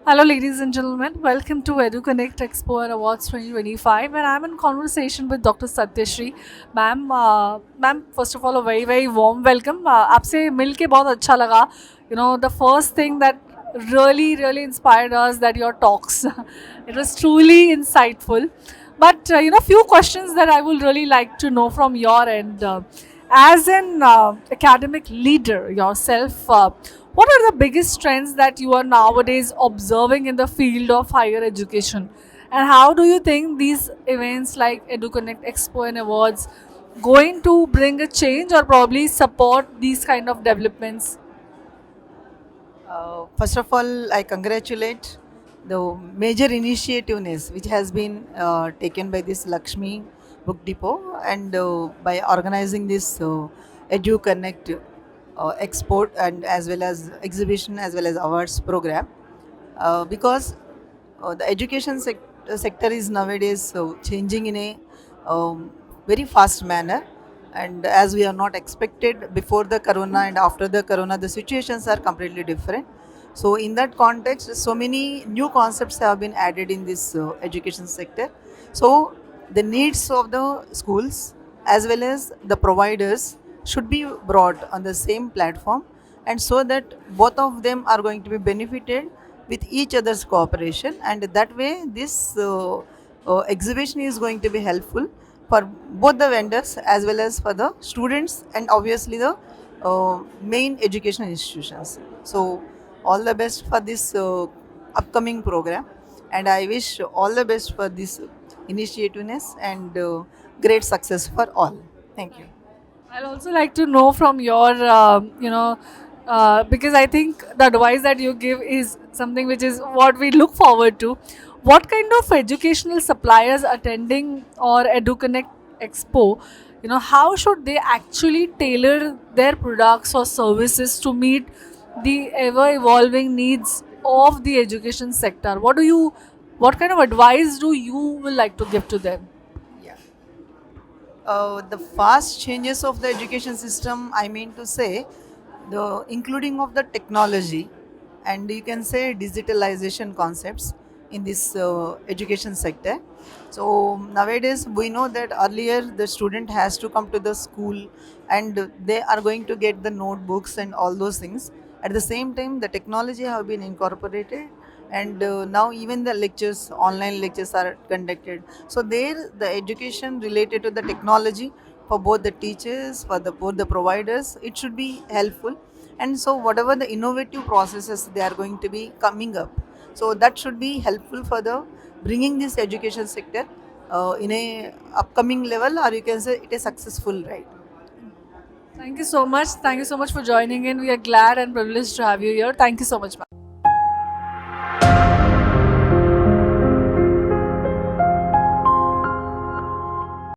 Hello, ladies and gentlemen. Welcome to EduConnect Expo and Awards 2025, and I'm in conversation with Dr. Satyashri. Ma'am, first of all, a very very warm welcome. आपसे मिलके बहुत अच्छा लगा. The first thing that really inspired us that your talks. It was truly insightful. But few questions that I would really like to know from your end. As an academic leader yourself, what are the biggest trends that you are nowadays observing in the field of higher education? And how do you think these events like EduConnect Expo and Awards going to bring a change or probably support these kind of developments? First of all, I congratulate the major initiativeness which has been taken by this Lakshmi Book Depot and by organizing this Edu Connect export and as well as exhibition as well as awards program because the education sector is nowadays changing in a very fast manner, and as we are not expected before the corona and after the corona the situations are completely different. So in that context so many new concepts have been added in this education sector. So the needs of the schools as well as the providers should be brought on the same platform, and so that both of them are going to be benefited with each other's cooperation, and that way this exhibition is going to be helpful for both the vendors as well as for the students and obviously the main educational institutions. So all the best for this upcoming program, and I wish all the best for this initiativeness and great success for all. Thank you. I'd also like to know from your, because I think the advice that you give is something which is what we look forward to. What kind of educational suppliers attending or EduConnect Expo, how should they actually tailor their products or services to meet the ever evolving needs of the education sector? What kind of advice do you will like to give to them? Yeah. The fast changes of the education system, I mean to say, the including of the technology and you can say digitalization concepts in this education sector. So nowadays we know that earlier the student has to come to the school and they are going to get the notebooks and all those things. At the same time, the technology have been incorporated, and now even the lectures, online lectures are conducted. So there, the education related to the technology for both the teachers, for the both the providers, it should be helpful. And so whatever the innovative processes they are going to be coming up, so that should be helpful for the bringing this education sector in a upcoming level, or you can say it is successful, right? Thank you so much. Thank you so much for joining in. We are glad and privileged to have you here. Thank you so much, ma'am.